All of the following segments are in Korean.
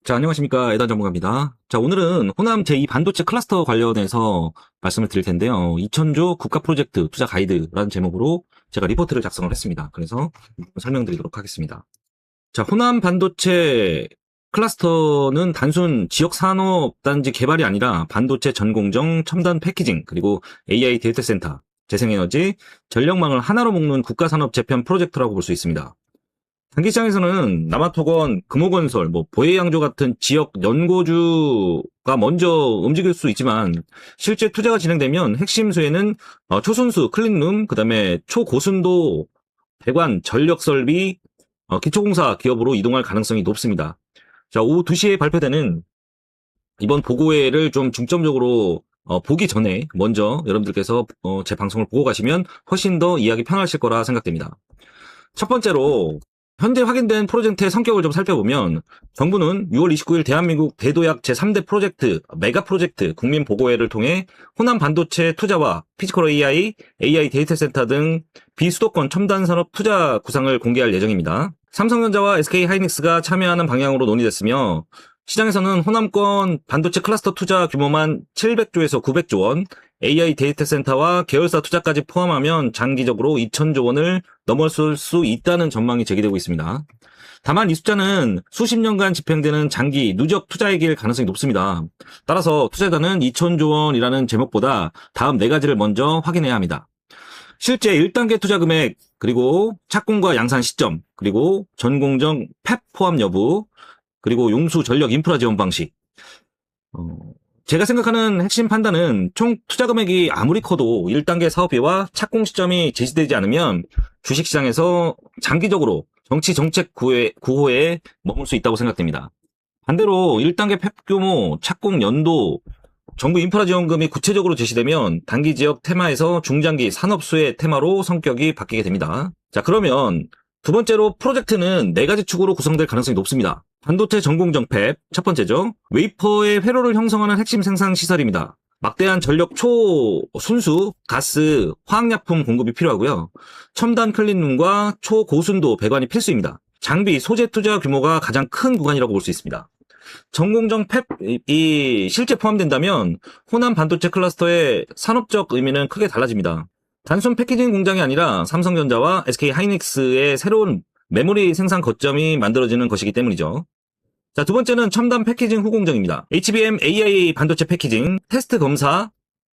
자, 안녕하십니까. 에단 전문가입니다. 자, 오늘은 호남 제2 반도체 클러스터 관련해서 말씀을 드릴 텐데요. 2000조 국가 프로젝트 투자 가이드라는 제목으로 제가 리포트를 작성을 했습니다. 그래서 설명드리도록 하겠습니다. 자, 호남 반도체 클러스터는 단순 지역 산업 단지 개발이 아니라 반도체 전공정, 첨단 패키징, 그리고 AI 데이터 센터, 재생에너지, 전력망을 하나로 묶는 국가 산업 재편 프로젝트라고 볼 수 있습니다. 단기 시장에서는 남아토건, 금호건설, 보혜양조 같은 지역 연고주가 먼저 움직일 수 있지만 실제 투자가 진행되면 핵심 수혜는 초순수, 클린룸, 그다음에 초고순도 배관, 전력설비, 기초공사 기업으로 이동할 가능성이 높습니다. 자, 오후 2시에 발표되는 이번 보고회를 좀 중점적으로 보기 전에 먼저 여러분들께서 제 방송을 보고 가시면 훨씬 더 이해하기 편하실 거라 생각됩니다. 첫 번째로 현재 확인된 프로젝트의 성격을 좀 살펴보면 정부는 6월 29일 대한민국 대도약 제3대 프로젝트 메가 프로젝트 국민보고회를 통해 호남 반도체 투자와 피지컬 AI, AI 데이터 센터 등 비수도권 첨단 산업 투자 구상을 공개할 예정입니다. 삼성전자와 SK 하이닉스가 참여하는 방향으로 논의됐으며 시장에서는 호남권 반도체 클러스터 투자 규모만 700조에서 900조 원, AI 데이터 센터와 계열사 투자까지 포함하면 장기적으로 2천조 원을 넘어설 수 있다는 전망이 제기되고 있습니다. 다만 이 숫자는 수십 년간 집행되는 장기 누적 투자의 길 가능성이 높습니다. 따라서 투자자는 2천조 원이라는 제목보다 다음 네 가지를 먼저 확인해야 합니다. 실제 1단계 투자 금액, 그리고 착공과 양산 시점, 그리고 전공정 팹 포함 여부, 그리고 용수 전력 인프라 지원 방식. 제가 생각하는 핵심 판단은 총 투자 금액이 아무리 커도 1단계 사업비와 착공 시점이 제시되지 않으면 주식시장에서 장기적으로 정치 정책 구호에 머물 수 있다고 생각됩니다. 반대로 1단계 팹 규모, 착공 연도, 정부 인프라 지원금이 구체적으로 제시되면 단기 지역 테마에서 중장기 산업 수혜 테마로 성격이 바뀌게 됩니다. 자, 그러면 두 번째로 프로젝트는 네 가지 축으로 구성될 가능성이 높습니다. 반도체 전공정 팹, 첫 번째죠. 웨이퍼의 회로를 형성하는 핵심 생산 시설입니다. 막대한 전력 초순수, 가스, 화학약품 공급이 필요하고요. 첨단 클린룸과 초고순도 배관이 필수입니다. 장비, 소재 투자 규모가 가장 큰 구간이라고 볼 수 있습니다. 전공정 팹이 실제 포함된다면 호남 반도체 클러스터의 산업적 의미는 크게 달라집니다. 단순 패키징 공장이 아니라 삼성전자와 SK 하이닉스의 새로운 메모리 생산 거점이 만들어지는 것이기 때문이죠. 자, 두 번째는 첨단 패키징 후공정입니다. HBM AI 반도체 패키징, 테스트 검사,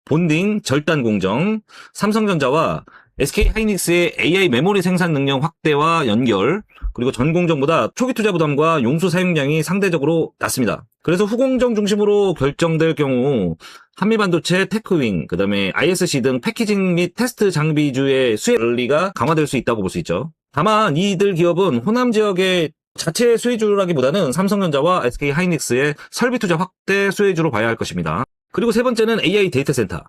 본딩, 절단 공정, 삼성전자와 SK 하이닉스의 AI 메모리 생산 능력 확대와 연결, 그리고 전 공정보다 초기 투자 부담과 용수 사용량이 상대적으로 낮습니다. 그래서 후공정 중심으로 결정될 경우 한미반도체, 테크윙, 그 다음에 ISC 등 패키징 및 테스트 장비주의 수혜 원리가 강화될 수 있다고 볼 수 있죠. 다만 이들 기업은 호남 지역의 자체 수혜주라기보다는 삼성전자와 SK 하이닉스의 설비 투자 확대 수혜주로 봐야 할 것입니다. 그리고 세 번째는 AI 데이터 센터.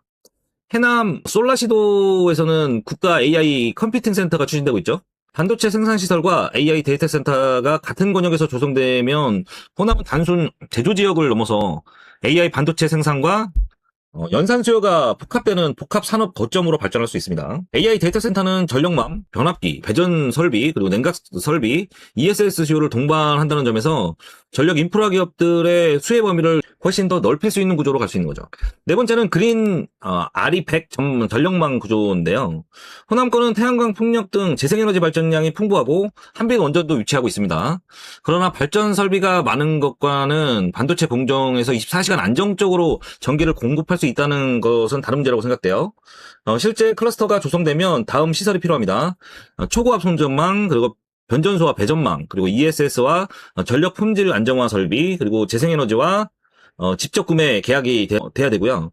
해남 솔라시도에서는 국가 AI 컴퓨팅 센터가 추진되고 있죠. 반도체 생산시설과 AI 데이터 센터가 같은 권역에서 조성되면 호남은 단순 제조 지역을 넘어서 AI 반도체 생산과 연산 수요가 복합되는 복합 산업 거점으로 발전할 수 있습니다. AI 데이터 센터는 전력망, 변압기, 배전 설비, 그리고 냉각 설비, ESS 수요를 동반한다는 점에서 전력 인프라 기업들의 수혜 범위를 훨씬 더 넓힐 수 있는 구조로 갈 수 있는 거죠. 네 번째는 그린 RE100 전력망 구조인데요. 호남권은 태양광, 풍력 등 재생에너지 발전량이 풍부하고 한빛 원전도 위치하고 있습니다. 그러나 발전 설비가 많은 것과는 반도체 공정에서 24시간 안정적으로 전기를 공급할 수 있다는 것은 다른 문제라고 생각돼요. 실제 클러스터가 조성되면 다음 시설이 필요합니다. 초고압 손전망, 그리고 변전소와 배전망, 그리고 ESS와 전력 품질 안정화 설비, 그리고 재생에너지와 직접 구매 계약이 돼야 되고요.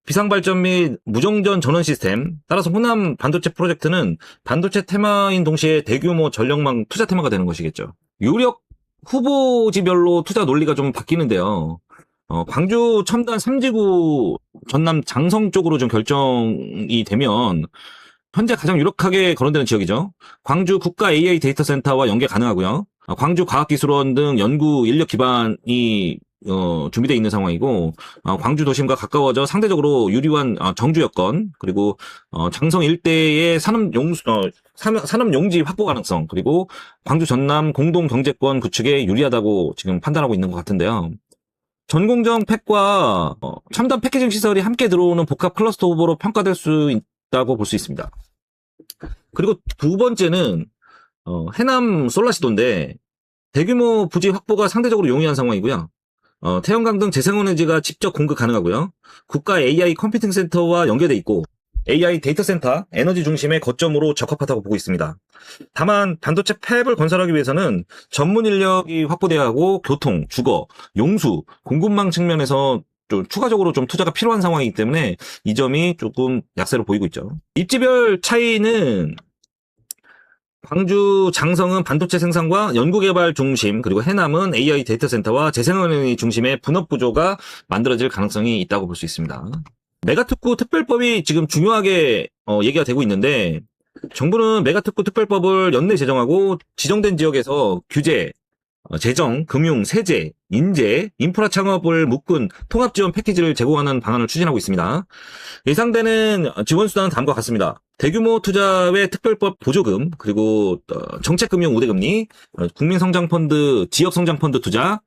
비상발전 및 무정전 전원 시스템. 따라서 호남 반도체 프로젝트는 반도체 테마인 동시에 대규모 전력망 투자 테마가 되는 것이겠죠. 유력 후보지별로 투자 논리가 좀 바뀌는데요. 광주 첨단 3지구 전남 장성 쪽으로 좀 결정이 되면 현재 가장 유력하게 거론되는 지역이죠. 광주 국가 AI 데이터 센터와 연계 가능하고요. 광주 과학기술원 등 연구 인력 기반이 준비되어 있는 상황이고, 광주 도심과 가까워져 상대적으로 유리한 정주 여건, 그리고 장성 일대의 산업 용지 확보 가능성, 그리고 광주 전남 공동 경제권 구축에 유리하다고 지금 판단하고 있는 것 같은데요. 전공정 팩과 첨단 패키징 시설이 함께 들어오는 복합 클러스터 후보로 평가될 수 있다고 볼 수 있습니다. 그리고 두 번째는 해남 솔라시도인데 대규모 부지 확보가 상대적으로 용이한 상황이고요. 태양광 등 재생에너지가 직접 공급 가능하고요. 국가 AI 컴퓨팅 센터와 연계돼 있고 AI 데이터 센터, 에너지 중심의 거점으로 적합하다고 보고 있습니다. 다만 반도체 팹을 건설하기 위해서는 전문 인력이 확보돼야 하고 교통, 주거, 용수, 공급망 측면에서 좀 추가적으로 좀 투자가 필요한 상황이기 때문에 이 점이 조금 약세로 보이고 있죠. 입지별 차이는 광주 장성은 반도체 생산과 연구개발 중심, 그리고 해남은 AI 데이터 센터와 재생에너지 중심의 분업 구조가 만들어질 가능성이 있다고 볼 수 있습니다. 메가특구 특별법이 지금 중요하게 얘기가 되고 있는데 정부는 메가특구 특별법을 연내 제정하고 지정된 지역에서 규제, 재정, 금융, 세제, 인재, 인프라 창업을 묶은 통합 지원 패키지를 제공하는 방안을 추진하고 있습니다. 예상되는 지원 수단은 다음과 같습니다. 대규모 투자외 특별법 보조금, 그리고 정책금융 우대금리, 국민성장펀드, 지역성장펀드 투자,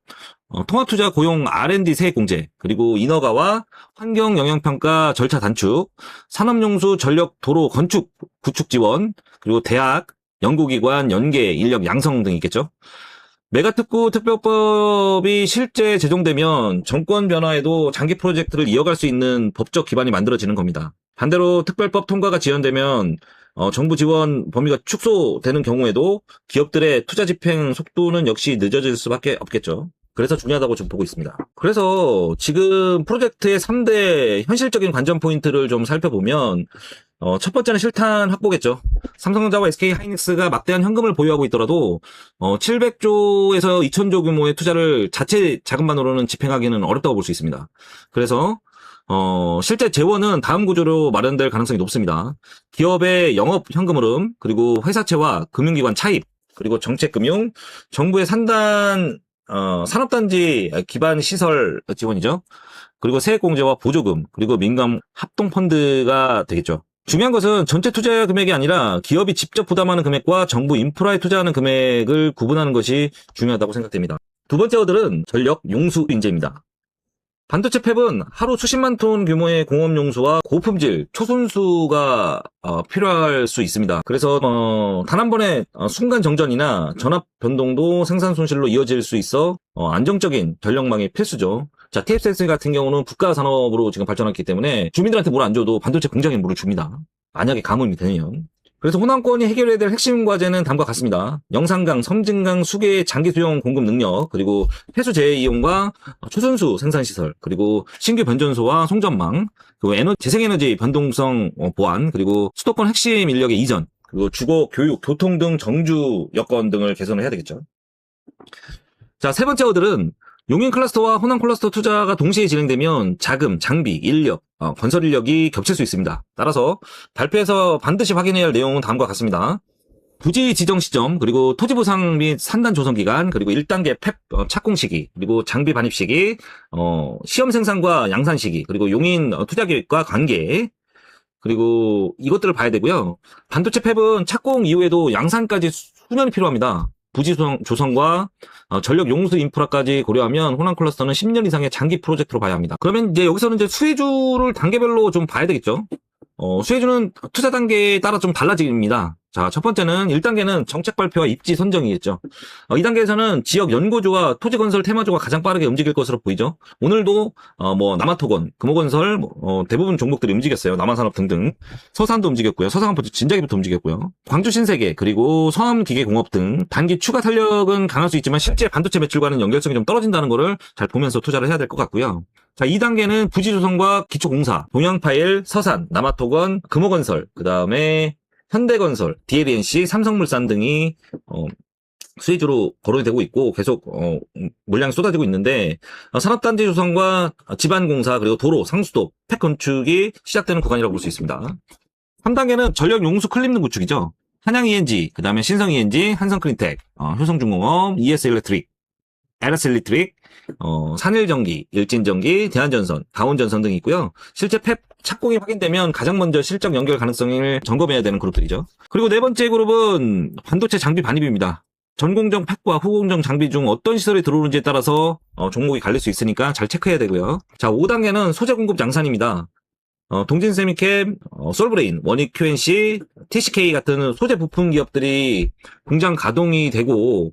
통합투자 고용 R&D 세액공제, 그리고 인허가와 환경영향평가 절차 단축, 산업용수 전력 도로 건축 구축 지원, 그리고 대학, 연구기관 연계 인력 양성 등이 있겠죠. 메가특구 특별법이 실제 제정되면 정권 변화에도 장기 프로젝트를 이어갈 수 있는 법적 기반이 만들어지는 겁니다. 반대로 특별법 통과가 지연되면 정부 지원 범위가 축소되는 경우에도 기업들의 투자 집행 속도는 역시 늦어질 수밖에 없겠죠. 그래서 중요하다고 좀 보고 있습니다. 그래서 지금 프로젝트의 3대 현실적인 관전 포인트를 좀 살펴보면 첫 번째는 실탄 확보겠죠. 삼성전자와 SK하이닉스가 막대한 현금을 보유하고 있더라도 700조에서 2000조 규모의 투자를 자체 자금만으로는 집행하기는 어렵다고 볼 수 있습니다. 그래서 실제 재원은 다음 구조로 마련될 가능성이 높습니다. 기업의 영업 현금 흐름, 그리고 회사채와 금융기관 차입, 그리고 정책금융, 정부의 산업단지 기반 시설 지원이죠. 그리고 세액공제와 보조금, 그리고 민간 합동펀드가 되겠죠. 중요한 것은 전체 투자 금액이 아니라 기업이 직접 부담하는 금액과 정부 인프라에 투자하는 금액을 구분하는 것이 중요하다고 생각됩니다. 두 번째 어들은 전력 용수 인재입니다. 반도체 팹은 하루 수십만 톤 규모의 공업 용수와 고품질 초순수가 필요할 수 있습니다. 그래서 단 한 번의 순간 정전이나 전압 변동도 생산 손실로 이어질 수 있어 안정적인 전력망이 필수죠. 자, TSS 같은 경우는 국가 산업으로 지금 발전했기 때문에 주민들한테 물 안 줘도 반도체 공장에 물을 줍니다. 만약에 가뭄이 되면. 그래서 호남권이 해결해야 될 핵심 과제는 다음과 같습니다. 영산강, 섬진강 수계 장기 수용 공급 능력, 그리고 폐수 재이용과 초순수 생산시설, 그리고 신규 변전소와 송전망, 그리고 재생에너지 변동성 보완, 그리고 수도권 핵심 인력의 이전, 그리고 주거, 교육, 교통 등 정주 여건 등을 개선을 해야 되겠죠. 자, 세 번째 어들은 용인 클러스터와 호남 클러스터 투자가 동시에 진행되면 자금, 장비, 인력, 건설 인력이 겹칠 수 있습니다. 따라서 발표에서 반드시 확인해야 할 내용은 다음과 같습니다. 부지 지정 시점, 그리고 토지 보상 및 산단 조성 기간, 그리고 1단계 팹 착공 시기, 그리고 장비 반입 시기, 시험 생산과 양산 시기, 그리고 용인 투자 계획과 관계, 그리고 이것들을 봐야 되고요. 반도체 팹은 착공 이후에도 양산까지 수년이 필요합니다. 부지 조성과 전력 용수 인프라까지 고려하면 호남 클러스터는 10년 이상의 장기 프로젝트로 봐야 합니다. 그러면 이제 여기서는 이제 수혜주를 단계별로 좀 봐야 되겠죠. 수혜주는 투자 단계에 따라 좀 달라집니다. 자, 첫 번째는 1단계는 정책 발표와 입지 선정이겠죠. 2단계에서는 지역 연구조와 토지건설 테마조가 가장 빠르게 움직일 것으로 보이죠. 오늘도 남아토건, 금호건설 대부분 종목들이 움직였어요. 남한산업 등등. 서산도 움직였고요. 서상한포트 진작에부터 움직였고요. 광주 신세계 그리고 서암기계공업 등 단기 추가 탄력은 강할 수 있지만 실제 반도체 매출과는 연결성이 좀 떨어진다는 거를 잘 보면서 투자를 해야 될 것 같고요. 자, 2단계는 부지조성과 기초공사, 동양파일, 서산, 남아토건, 금호건설, 그 다음에 현대건설, DLNC, 삼성물산 등이 수혜주로 거론이 되고 있고 계속 물량이 쏟아지고 있는데 산업단지 조성과 지반공사 그리고 도로, 상수도, 팩 건축이 시작되는 구간이라고 볼 수 있습니다. 3단계는 전력 용수 클립능 구축이죠. 한양 ENG, 그 다음에 신성 ENG, 한성 클린텍, 효성중공업, ES 일렉트릭, LS 일렉트릭, 산일전기, 일진전기, 대한전선, 다운전선 등이 있고요. 실제 펩 착공이 확인되면 가장 먼저 실적 연결 가능성을 점검해야 되는 그룹들이죠. 그리고 네 번째 그룹은 반도체 장비 반입입니다. 전공정 팩과 후공정 장비 중 어떤 시설이 들어오는지에 따라서 종목이 갈릴 수 있으니까 잘 체크해야 되고요. 자, 5단계는 소재 공급 양산입니다. 동진세미캠, 솔브레인, 원익 QNC, TCK 같은 소재 부품 기업들이 공장 가동이 되고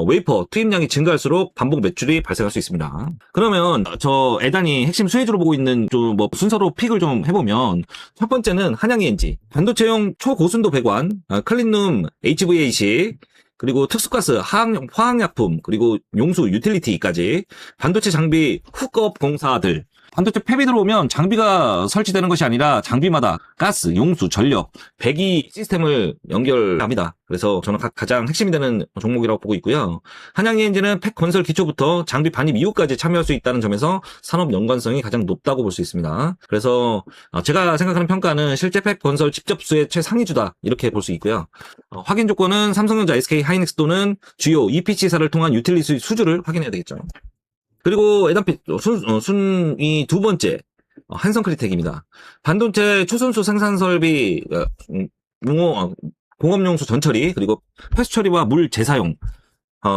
웨이퍼 투입량이 증가할수록 반복 매출이 발생할 수 있습니다. 그러면 저 애단이 핵심 수혜주로 보고 있는 좀 뭐 순서로 픽을 좀 해보면 첫 번째는 한양 ENG, 반도체용 초고순도 배관, 클린룸 HVAC, 그리고 특수가스, 화학약품, 그리고 용수, 유틸리티까지 반도체 장비 훅업 공사들. 반도체 팹이 들어오면 장비가 설치되는 것이 아니라 장비마다 가스, 용수, 전력, 배기 시스템을 연결합니다. 그래서 저는 가장 핵심이 되는 종목이라고 보고 있고요. 한양 ENG는 팹 건설 기초부터 장비 반입 이후까지 참여할 수 있다는 점에서 산업 연관성이 가장 높다고 볼 수 있습니다. 그래서 제가 생각하는 평가는 실제 팹 건설 집접수의 최상위주다 이렇게 볼 수 있고요. 확인 조건은 삼성전자, SK 하이닉스 또는 주요 EPC사를 통한 유틸리티 수주를 확인해야 되겠죠. 그리고 애단피 순위 두 번째 한성 클린텍입니다. 반도체 초순수 생산 설비, 공업용수 전처리, 그리고 폐수 처리와 물 재사용,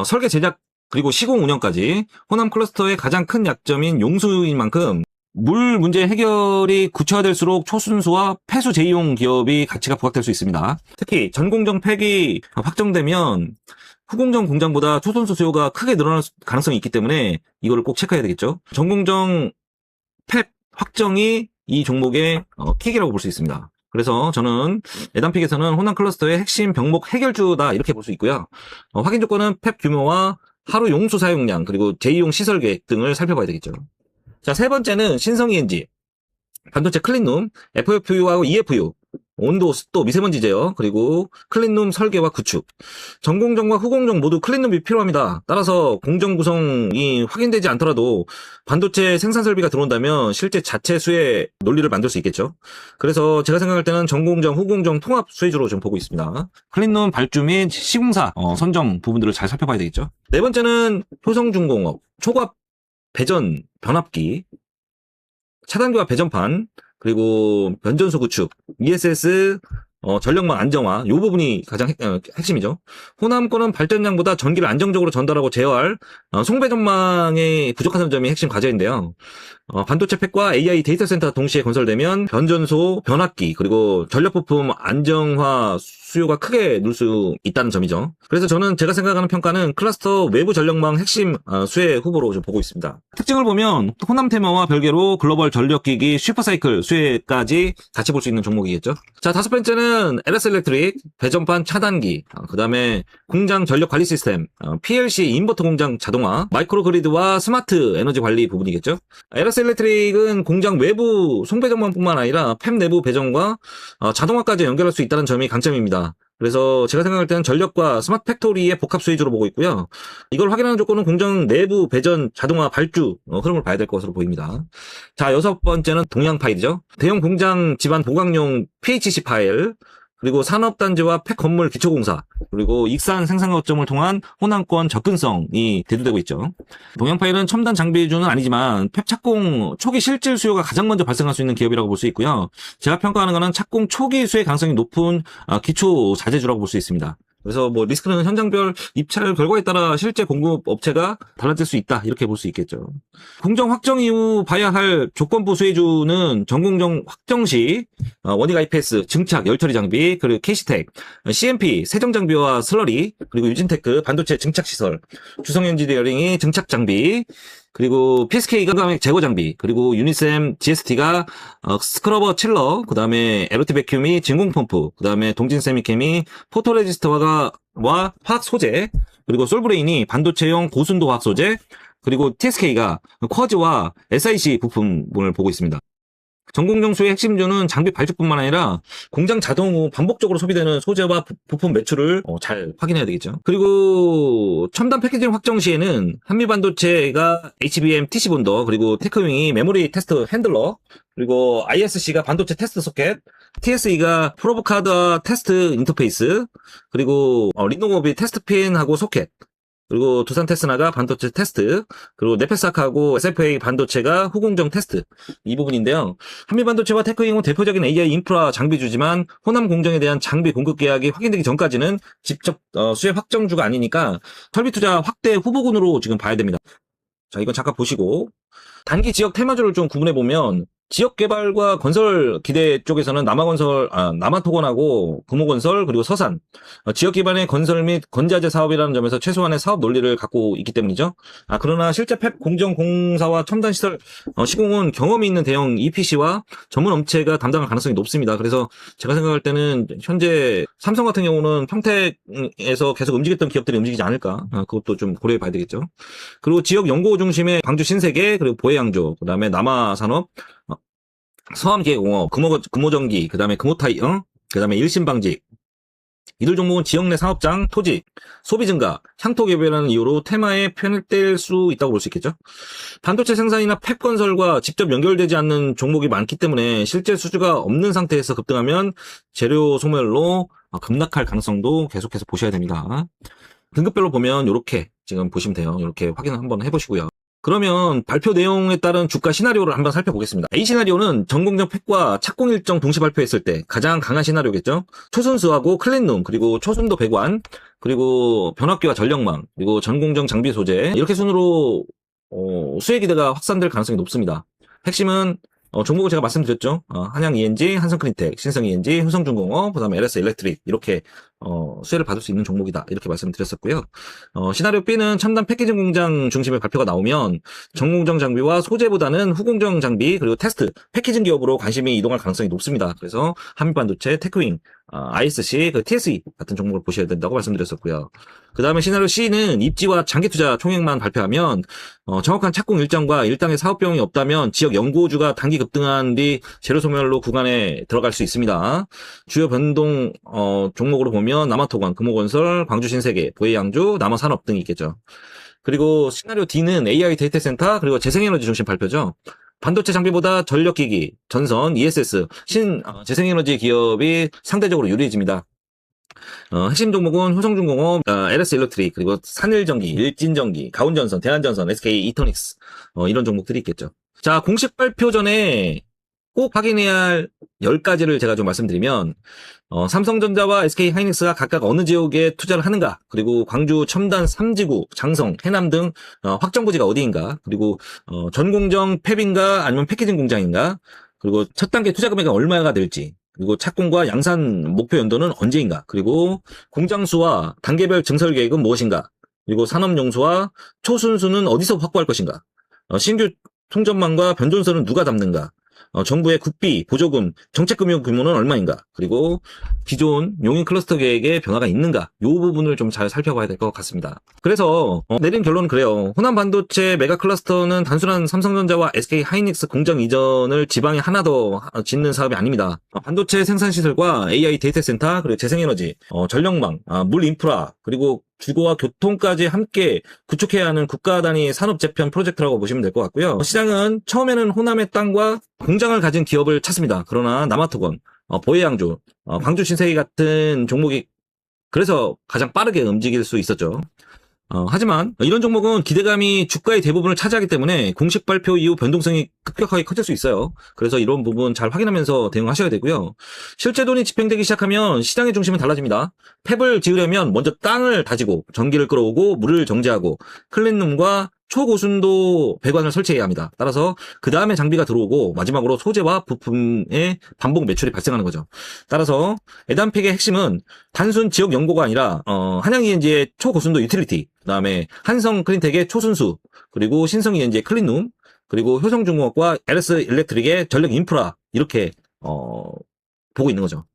설계 제작 그리고 시공 운영까지 호남 클러스터의 가장 큰 약점인 용수인 만큼 물 문제 해결이 구체화될수록 초순수와 폐수 제2용 기업이 가치가 부각될 수 있습니다. 특히 전공정 팩이 확정되면 후공정 공장보다 초순수 수요가 크게 늘어날 가능성이 있기 때문에 이거를 꼭 체크해야 되겠죠. 전공정 팹 확정이 이 종목의 킥이라고 볼 수 있습니다. 그래서 저는 애단픽에서는 호남 클러스터의 핵심 병목 해결주다 이렇게 볼 수 있고요. 확인 조건은 팹 규모와 하루 용수 사용량 그리고 제2용 시설 계획 등을 살펴봐야 되겠죠. 자, 세 번째는 신성 ENG, 반도체 클린룸, FFU하고 EFU, 온도, 습도, 미세먼지 제어, 그리고 클린룸 설계와 구축. 전공정과 후공정 모두 클린룸이 필요합니다. 따라서 공정 구성이 확인되지 않더라도 반도체 생산 설비가 들어온다면 실제 자체 수혜 논리를 만들 수 있겠죠. 그래서 제가 생각할 때는 전공정, 후공정 통합 수혜주로 좀 보고 있습니다. 클린룸 발주 및 시공사 선정 부분들을 잘 살펴봐야 되겠죠. 네 번째는 효성중공업, 초과압 배전 변압기, 차단기와 배전판, 그리고 변전소 구축, ESS, 전력망 안정화, 이 부분이 가장 핵심이죠. 호남권은 발전량보다 전기를 안정적으로 전달하고 제어할 송배전망의 부족한 점이 핵심 과제인데요. 반도체 팩과 AI 데이터 센터 동시에 건설되면 변전소, 변압기, 그리고 전력 부품 안정화 수요가 크게 늘 수 있다는 점이죠. 그래서 저는 제가 생각하는 평가는 클러스터 외부 전력망 핵심 수혜 후보로 좀 보고 있습니다. 특징을 보면 호남 테마와 별개로 글로벌 전력기기 슈퍼사이클 수혜까지 같이 볼 수 있는 종목이겠죠. 자, 다섯 번째는 LS 일렉트릭, 배전판 차단기, 그 다음에 공장 전력 관리 시스템, PLC 인버터 공장 자동화, 마이크로 그리드와 스마트 에너지 관리 부분이겠죠. LS 일렉트릭은 공장 외부 송배전망뿐만 아니라 팹 내부 배전과 자동화까지 연결할 수 있다는 점이 강점입니다. 그래서 제가 생각할 때는 전력과 스마트 팩토리의 복합 수혜주로 보고 있고요. 이걸 확인하는 조건은 공장 내부 배전 자동화 발주 흐름을 봐야 될 것으로 보입니다. 자, 여섯 번째는 동양 파일이죠. 대형 공장 집안 보강용 PHC 파일, 그리고 산업단지와 팩 건물 기초공사, 그리고 익산 생산 거점을 통한 호남권 접근성이 대두되고 있죠. 동양파일은 첨단 장비주는 아니지만 팹 착공 초기 실질 수요가 가장 먼저 발생할 수 있는 기업이라고 볼 수 있고요. 제가 평가하는 것은 착공 초기 수혜 가능성이 높은 기초 자재주라고 볼 수 있습니다. 그래서 뭐 리스크는 현장별 입찰 결과에 따라 실제 공급 업체가 달라질 수 있다 이렇게 볼 수 있겠죠. 공정 확정 이후 봐야 할 조건부 수혜주는 전공정 확정 시 원익 IPS 증착 열처리 장비, 그리고 KC텍, CMP 세정 장비와 슬러리, 그리고 유진테크 반도체 증착 시설, 주성 엔지니어링이 증착 장비, 그리고 PSK가 감액 제거 장비, 그리고 유니셈 GST가 스크러버 칠러, 그 다음에 LOT 베큐미 진공 펌프, 그 다음에 동진 세미캠이 포토레지스터와 화학 소재, 그리고 솔브레인이 반도체용 고순도 화학 소재, 그리고 TSK가 쿼즈와 SIC 부품을 보고 있습니다. 전공정수의 핵심주는 장비 발주뿐만 아니라 공장 자동 후 반복적으로 소비되는 소재와 부품 매출을 잘 확인해야 되겠죠. 그리고 첨단 패키징 확정 시에는 한미반도체가 HBM TC 본더, 그리고 테크윙이 메모리 테스트 핸들러, 그리고 ISC가 반도체 테스트 소켓, TSE가 프로브 카드 테스트 인터페이스, 그리고 리노버비 테스트 핀하고 소켓, 그리고 두산 테스나가 반도체 테스트, 그리고 네페사크하고 SFA 반도체가 후공정 테스트, 이 부분인데요. 한미반도체와 테크잉은 대표적인 AI 인프라 장비주지만 호남 공정에 대한 장비 공급 계약이 확인되기 전까지는 직접 수혜 확정주가 아니니까 설비 투자 확대 후보군으로 지금 봐야 됩니다. 자, 이건 잠깐 보시고, 단기 지역 테마주를 좀 구분해 보면 지역 개발과 건설 기대 쪽에서는 남아토건하고 금호건설 그리고 서산, 지역 기반의 건설 및 건자재 사업이라는 점에서 최소한의 사업 논리를 갖고 있기 때문이죠. 그러나 실제 팹 공정 공사와 첨단 시설 시공은 경험이 있는 대형 EPC와 전문 업체가 담당할 가능성이 높습니다. 그래서 제가 생각할 때는 현재 삼성 같은 경우는 평택에서 계속 움직였던 기업들이 움직이지 않을까, 그것도 좀 고려해 봐야 되겠죠. 그리고 지역 연구 중심의 광주 신세계, 그리고 보혜양조, 그다음에 남아산업, 서암기계공업, 금호전기, 그다음에 금호타이어, 그다음에 일신방직, 이들 종목은 지역 내 사업장, 토지, 소비 증가, 향토 개별이라는 이유로 테마에 편입될 수 있다고 볼 수 있겠죠. 반도체 생산이나 팹 건설과 직접 연결되지 않는 종목이 많기 때문에 실제 수주가 없는 상태에서 급등하면 재료 소멸로 급락할 가능성도 계속해서 보셔야 됩니다. 등급별로 보면 이렇게 지금 보시면 돼요. 이렇게 확인을 한번 해보시고요. 그러면 발표 내용에 따른 주가 시나리오를 한번 살펴보겠습니다. A 시나리오는 전공정 팩과 착공 일정 동시 발표했을 때 가장 강한 시나리오겠죠. 초순수하고 클린룸, 그리고 초순도 배관, 그리고 변압기와 전력망, 그리고 전공정 장비 소재, 이렇게 순으로 수혜 기대가 확산될 가능성이 높습니다. 핵심은 종목을 제가 말씀드렸죠. 한양 ENG, 한성 클린텍, 신성 ENG, 효성중공업, 그다음에 LS 일렉트릭, 이렇게 수혜를 받을 수 있는 종목이다, 이렇게 말씀드렸었고요. 시나리오 B는 첨단 패키징 공장 중심의 발표가 나오면 전공정 장비와 소재보다는 후공정 장비, 그리고 테스트, 패키징 기업으로 관심이 이동할 가능성이 높습니다. 그래서 한미반도체, 테크윙, ISC, TSE 같은 종목을 보셔야 된다고 말씀드렸었고요. 그 다음에 시나리오 C는 입지와 장기 투자 총액만 발표하면 정확한 착공 일정과 일당의 사업 비용이 없다면 지역 연구주가 단기 급등한 뒤 재료 소멸로 구간에 들어갈 수 있습니다. 주요 변동 종목으로 보면 남아토건, 금호건설, 광주신세계, 보혜양주, 남아산업 등이 있겠죠. 그리고 시나리오 D는 AI 데이터 센터, 그리고 재생에너지 중심 발표죠. 반도체 장비보다 전력기기, 전선, ESS, 재생에너지 기업이 상대적으로 유리해집니다. 핵심 종목은 효성중공업, LS 일렉트릭, 그리고 산일전기, 일진전기, 가온전선, 대한전선, SK 이터닉스, 이런 종목들이 있겠죠. 자, 공식 발표 전에 꼭 확인해야 할 10가지를 제가 좀 말씀드리면, 삼성전자와 SK 하이닉스가 각각 어느 지역에 투자를 하는가, 그리고 광주 첨단 3지구, 장성, 해남 등 확정 부지가 어디인가, 그리고 전공정 팹인가 아니면 패키징 공장인가, 그리고 첫 단계 투자 금액은 얼마가 될지, 그리고 착공과 양산 목표 연도는 언제인가, 그리고 공장수와 단계별 증설 계획은 무엇인가, 그리고 산업용수와 초순수는 어디서 확보할 것인가, 신규 통전망과 변전선은 누가 담는가, 정부의 국비, 보조금, 정책금융 규모는 얼마인가, 그리고 기존 용인 클러스터 계획에 변화가 있는가, 이 부분을 좀 잘 살펴봐야 될 것 같습니다. 그래서 내린 결론은 그래요. 호남 반도체 메가 클러스터는 단순한 삼성전자와 SK 하이닉스 공장 이전을 지방에 하나 더 짓는 사업이 아닙니다. 반도체 생산 시설과 AI 데이터 센터, 그리고 재생에너지, 전력망, 물 인프라, 그리고 주거와 교통까지 함께 구축해야 하는 국가 단위 산업 재편 프로젝트라고 보시면 될 것 같고요. 시장은 처음에는 호남의 땅과 공장을 가진 기업을 찾습니다. 그러나 남아토건, 보혜양조, 광주 신세계 같은 종목이 그래서 가장 빠르게 움직일 수 있었죠. 하지만 이런 종목은 기대감이 주가의 대부분을 차지하기 때문에 공식 발표 이후 변동성이 급격하게 커질 수 있어요. 그래서 이런 부분 잘 확인하면서 대응하셔야 되고요. 실제 돈이 집행되기 시작하면 시장의 중심은 달라집니다. 팹을 지으려면 먼저 땅을 다지고 전기를 끌어오고 물을 정제하고 클린룸과 초고순도 배관을 설치해야 합니다. 따라서 그 다음에 장비가 들어오고 마지막으로 소재와 부품의 반복 매출이 발생하는 거죠. 따라서 에단픽의 핵심은 단순 지역 연고가 아니라 한양 ENG의 초고순도 유틸리티, 그다음에 한성 클린텍의 초순수, 그리고 신성 ENG의 클린룸, 그리고 효성중공업과 LS 일렉트릭의 전력 인프라, 이렇게 보고 있는 거죠.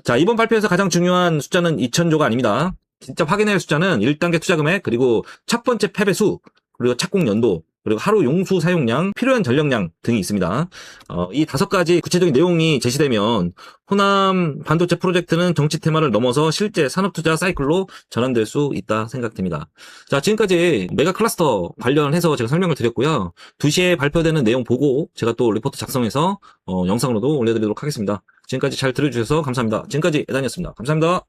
자, 이번 발표에서 가장 중요한 숫자는 2,000조가 아닙니다. 진짜 확인해야 할 숫자는 1단계 투자 금액, 그리고 첫 번째 팹의 수, 그리고 착공 연도, 그리고 하루 용수 사용량, 필요한 전력량 등이 있습니다. 이 5가지 구체적인 내용이 제시되면 호남 반도체 프로젝트는 정치 테마를 넘어서 실제 산업투자 사이클로 전환될 수 있다 생각됩니다. 자, 지금까지 메가 클러스터 관련해서 제가 설명을 드렸고요. 2시에 발표되는 내용 보고 제가 또 리포트 작성해서 영상으로도 올려드리도록 하겠습니다. 지금까지 잘 들어주셔서 감사합니다. 지금까지 애단이었습니다. 감사합니다.